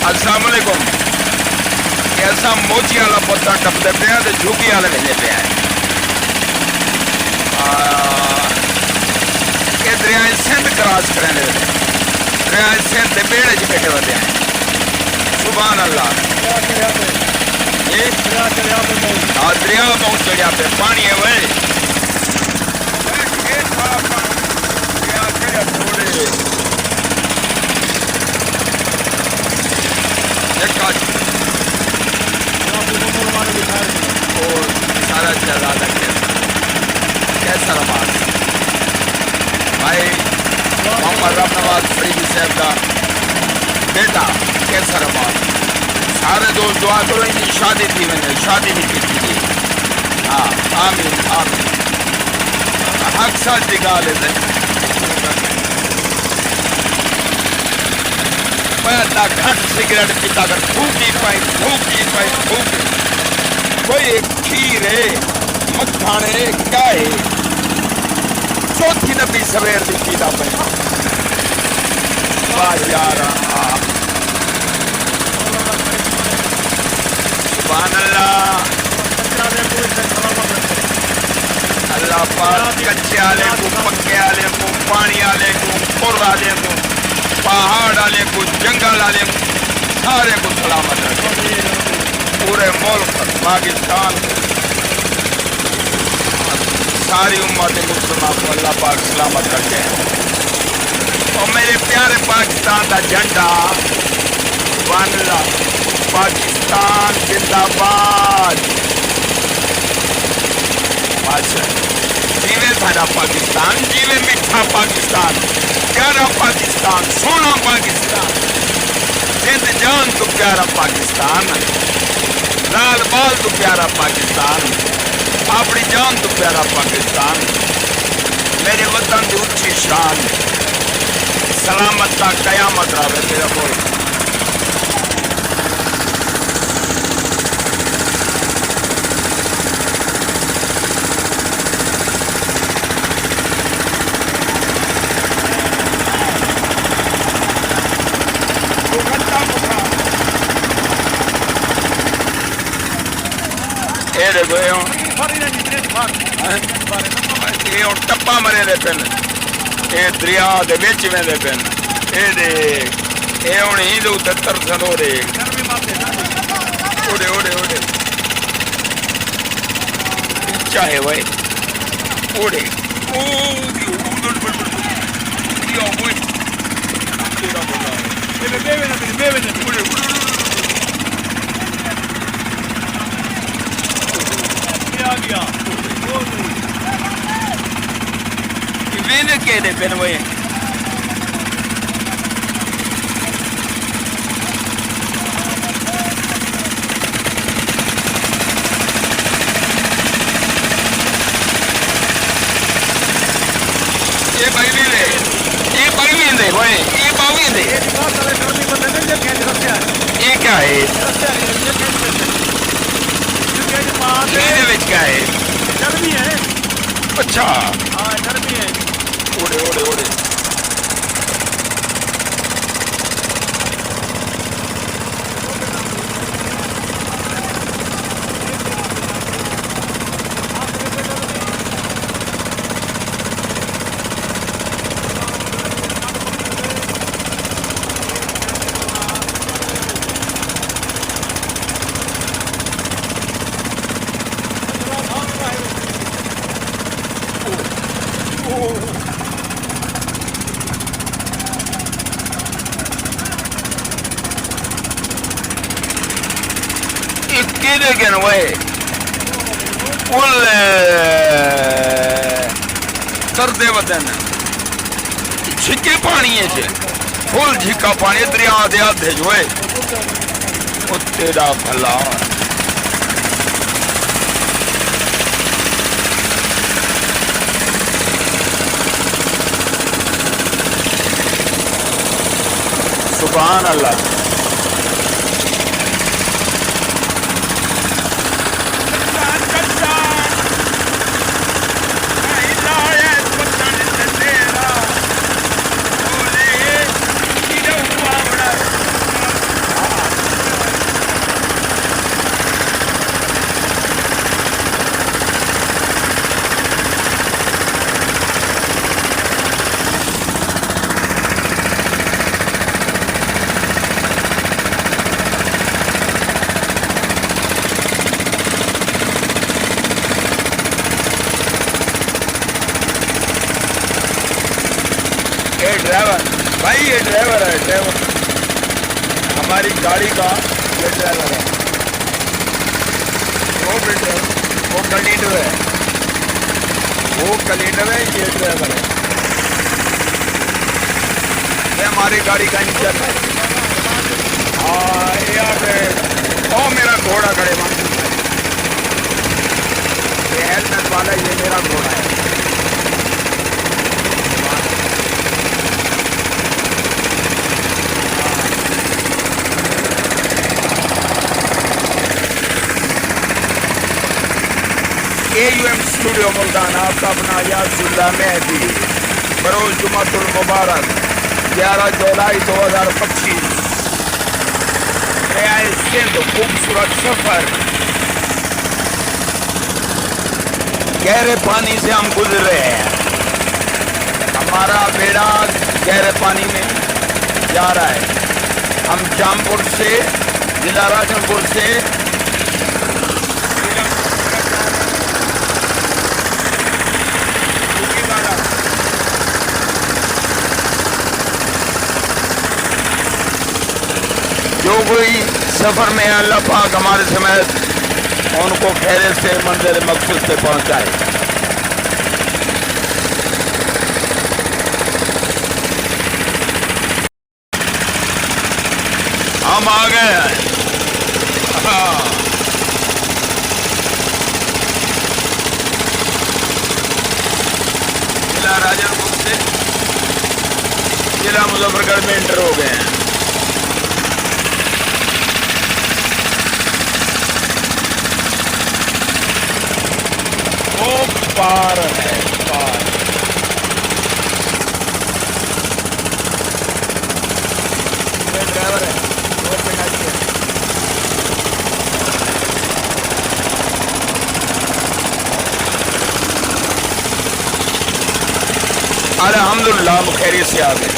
अस्सलाम वालेकुम। ऐसा मोची वाला पोता टपते पे तो झुकी वाले भेजे पे आए। ये दरिया सिंध क्रॉस करने दरिया सिंध के बेड़े च बैठे होते हैं। सुभान अल्लाह। ये दरिया बहुत चढ़िया पे पानी है भाई। सारा चला कैसा नमाज भाई मोहम्मद नवाज फरीदी साहब का बेटा कैसा नमाज। सारे दोस्त दुआ करो इनकी शादी थी। मैंने शादी भी की थी। हाँ आमीन आमीन। हक साथ निकाल घट सिगरेट पीता कर फूकी पाई कोई खीर है मक्खन है क्या है। चौथी नबी सवेर की पीता पे सुभान अल्लाह। अल्लाह पाक कच्चे आले को पक्के आले को पानी आले को पुर आले को पहाड़ आले को जंगल आले को सारे को सलामत रखे। पूरे मुल्क पाकिस्तान सारी उम्मत मुसलमान को अल्लाह पाक सलामत रखे। और मेरे प्यारे पाकिस्तान का झंडा वानला पाकिस्तान जिंदाबाद। जीवे सारा पाकिस्तान जीवे मिठा पाकिस्तान प्यारा पाकिस्तान सोना पाकिस्तान जिंद जान तो प्यारा पाकिस्तान लाल बाल तो प्यारा पाकिस्तान अपनी जान तो प्यारा पाकिस्तान। मेरे वतन की ऊंची शान सलामत का कयामत रहे मेरा मुल्क। टप्पा मरे पेन ये दरिया दे विच वेंदे पेन ये हुण इंदे उत्ते तरसन हो रहे ओडे ओडे ओडे चाहे भाई ओडे के दे पेन भाई ये बावी दे भाई ये बावी दे ये क्या है क्या है गर्मी है। अच्छा हाँ गर्मी है। ओडे ओडे ओडे getting away. करते वतन छिके पानी है फुल झिका पानी दरिया दे आधे जो है तेरा भला सुभान अल्लाह। ड्राइवर भाई, ये ड्राइवर है, ड्राइवर हमारी गाड़ी का ये ड्राइवर है। वो बेटे वो कलीडर है, वो कलीडर है, ये ड्राइवर है। ये हमारी गाड़ी का इंजन है। हाँ यार, ओ मेरा घोड़ा खड़े वहाँ, ये हेलमेट वाला ये मेरा घोड़ा है। AUM स्टूडियो मुल्तान आपका अपना यासुल्ला मेहदी, बरोज जुमातुल मुबारक 11 जुलाई 2025। सिंध खूबसूरत सफर, गहरे पानी से हम गुजर रहे हैं। हमारा बेड़ा गहरे पानी में जा रहा है। हम जामपुर से, जिला राजनपुर से जो कोई सफ़र में अल्लाह पाक हमारे समेत उनको खैरियत से मंजिल मकसूद पे पहुंचाए। हम आ गए हैं। जिला राजनपुर से जिला मुजफ्फरगढ़ में एंटर हो गए हैं। पार है पार। ये ड्राइवर है, रोड पे गाड़ी है। अल्हम्दुलिल्लाह हम खैरियत से आ गए।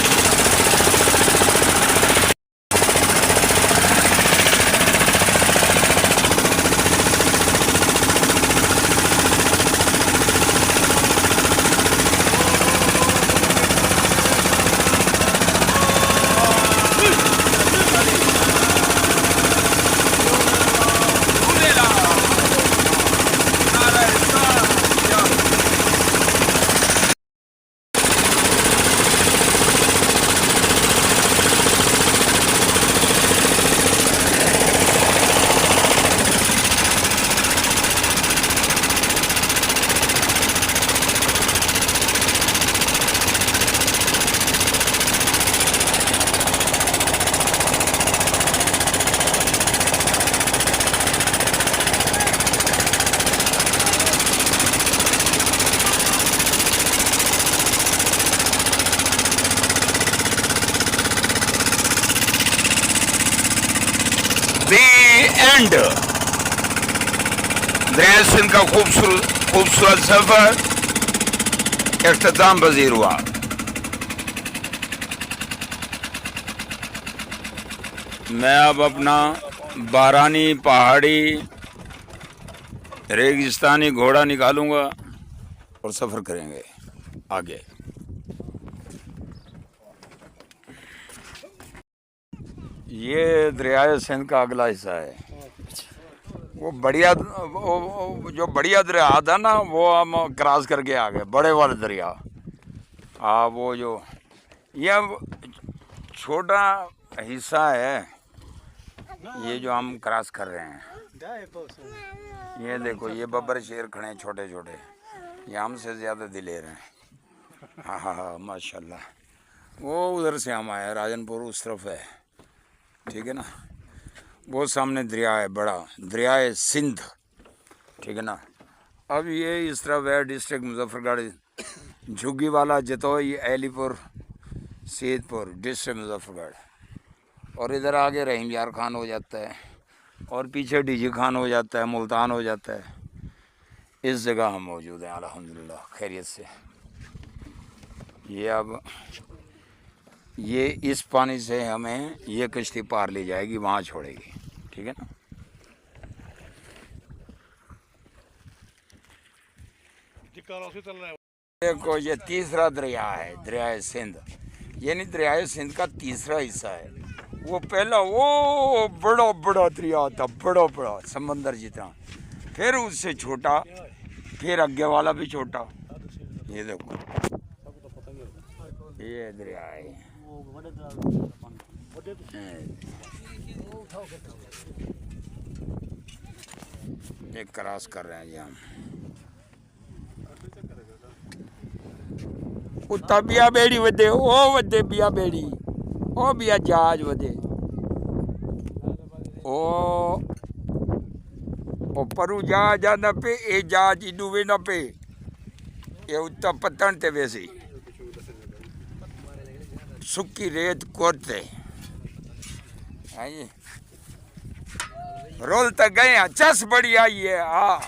एंड दरिया सिंध का खूबसूरत सफर इख्तिताम पजीर हुआ। मैं अब अपना बारानी पहाड़ी रेगिस्तानी घोड़ा निकालूंगा और सफर करेंगे आगे। ये दरिया सिंध का अगला हिस्सा है। वो बढ़िया जो बढ़िया दरिया था ना, वो हम क्रॉस करके आ गए, बड़े वाले दरिया। हाँ, वो जो ये छोटा हिस्सा है, ये जो हम क्रॉस कर रहे हैं। ये देखो, ये बब्बर शेर खड़े हैं छोटे छोटे, ये हमसे ज़्यादा दिलेर हैं। हाँ हाँ हाँ, माशाल्लाह। वो उधर से हम आए, राजनपुर उस तरफ है, ठीक है ना। वो सामने दरिया है, बड़ा दरिया है सिंध, ठीक है ना। अब ये इस तरफ है डिस्ट्रिक्ट मुजफ्फरगढ़, झुग्गी वाला, जतोई, अलीपुर, सैदपुर, डिस्ट्रिक्ट मुजफ्फरगढ़। और इधर आगे रहीम यार खान हो जाता है, और पीछे डीजी खान हो जाता है, मुल्तान हो जाता है। इस जगह हम मौजूद हैं अल्हम्दुलिल्लाह खैरियत से। ये अब ये इस पानी से हमें ये कश्ती पार ले जाएगी, वहाँ छोड़ेगी, ठीक है ना। देखो, ये तीसरा दरिया है, दरिया सिंध। यानी दरियाए सिंध का तीसरा हिस्सा है। वो पहला वो बड़ा बड़ा दरिया था, बड़ा बड़ा समंदर जितना, फिर उससे छोटा, फिर आगे वाला भी छोटा। ये देखो ये दरिया है। ये क्रॉस कर रहे हैं जी हम। उत्ता बिया बेड़ी वधे, ओ वधे बिया बेड़ी, ओ बिया जहाज वधे, ओ परू जहाज ना पे, ए जहाज इडू वे ना पे, ये उत्ता पत्तन ते वैसे सुक्की रेत कोरते हैं जी। रोल तक गए हैं, चस बड़ी आई है। हाँ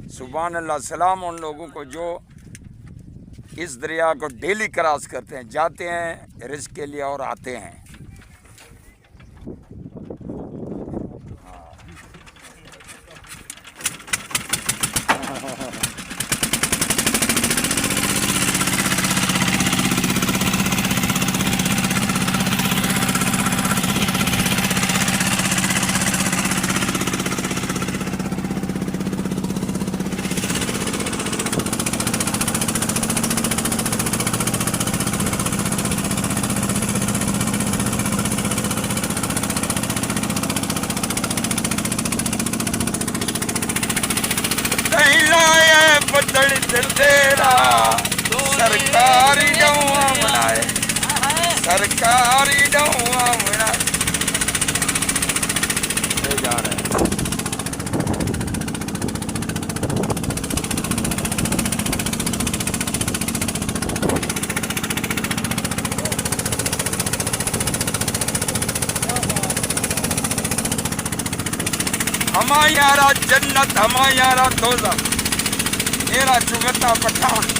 सुभान अल्लाह, सलाम उन लोगों को जो इस दरिया को डेली क्रॉस करते हैं, जाते हैं रिस्क के लिए और आते हैं। बदल दिल तेरा सरकारी डौआ बनाए, सरकारी डौआ बनाए जा रहे हैं। हमा यारा जन्नत, हमा यारा दोज़ख, मेरा चुगता पठान।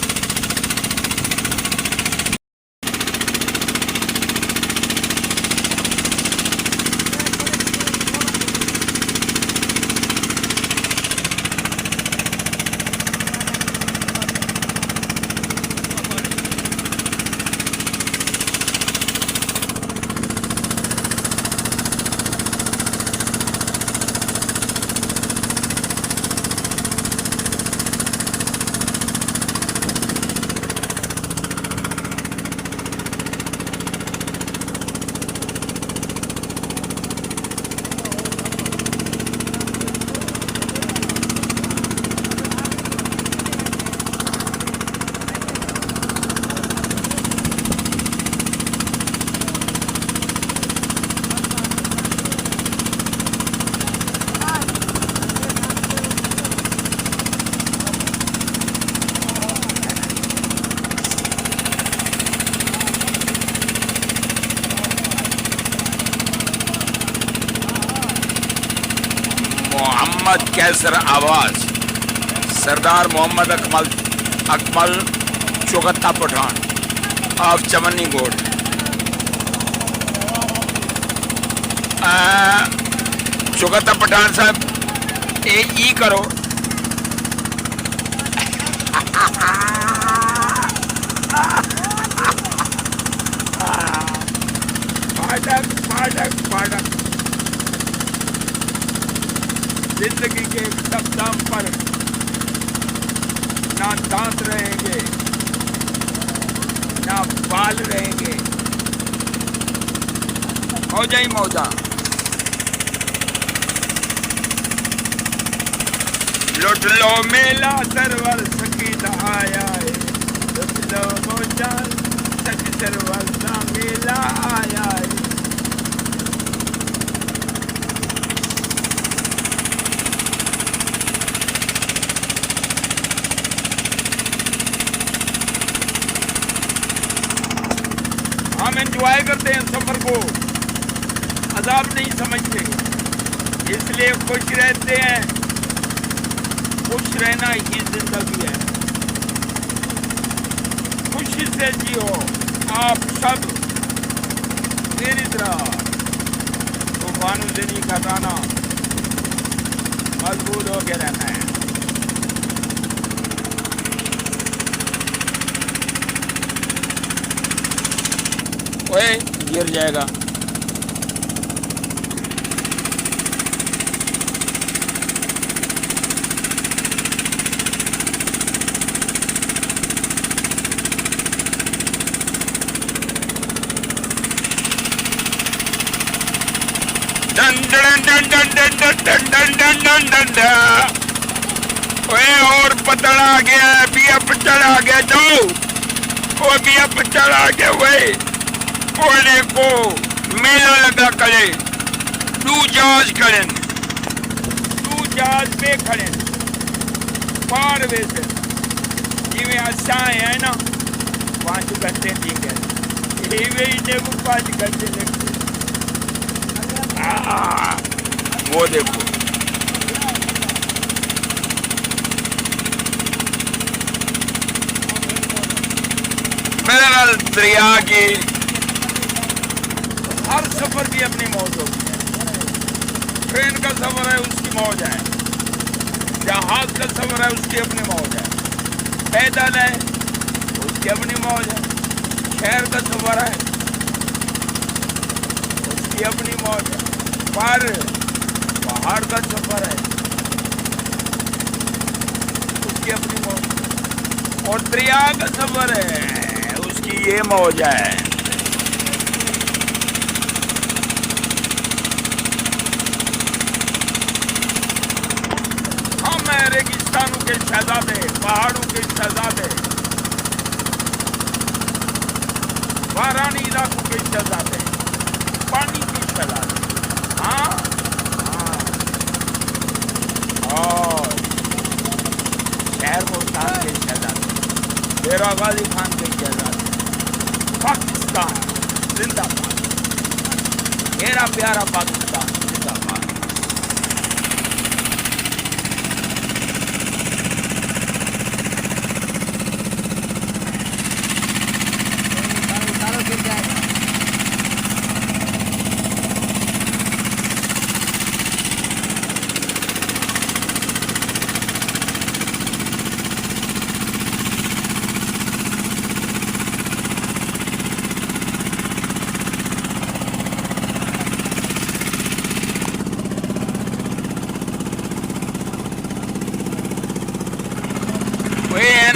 मोहम्मद कैसर आवाज, सरदार मोहम्मद अकमल चौगत्ता पठान ऑफ चमनी गोड। चौगत्ता पठान साहब ई करो। फाटक फाटक फाटक जिंदगी के एकदम पर ना दांत रहेंगे ना बाल रहेंगे, मौजा ही मौजा। लुट लो मेला सरवर सकीदा आया है, लुट लो मौजा सकी सरवर सा मेला आया है। हम एंजॉय करते हैं सफर को, अजाब नहीं समझते, इसलिए खुश रहते हैं। खुश रहना ही जिंदगी है, खुशी से जियो आप सब मेरी तरह। तूफान ज़िंदगी का गाना मजबूत होके रहना है। ओए गिर जाएगा। Done done done done done done done done done done done. ओए और पतला गया, बीएफ चढ़ा गया, जाओ वो बीएफ चढ़ा गया। वही ओने को मेला लगा करे, तू जहाज करें, तू जहाज पे खड़े पार वे से जिमें असाए है ना 5 घंटे ठीक है, ये ने 5 घंटे लगते। वो देखो मेरा दरिया की हर सफर की अपनी मौज होती है। ट्रेन का सफर है उसकी मौज है, जहाज का सफर है उसकी अपनी मौज है, पैदल है उसकी अपनी मौज है, शहर का सफर है उसकी अपनी मौज है, पर पहाड़ का सफर है उसकी अपनी मौज, और दरिया का सफर है उसकी ये मौज है। हम रेगिस्तानों के शहजादे, पहाड़ों के शहजादे, बारानी इलाकों के शहजादे, पानी के शहजादे। हाँ और शहर मुल्तान के शहजादे, शेरा गाजी खान के शहजादे। पाकिस्तान जिंदाबाद, मेरा प्यारा पाकिस्तान जिंदाबाद। Wait,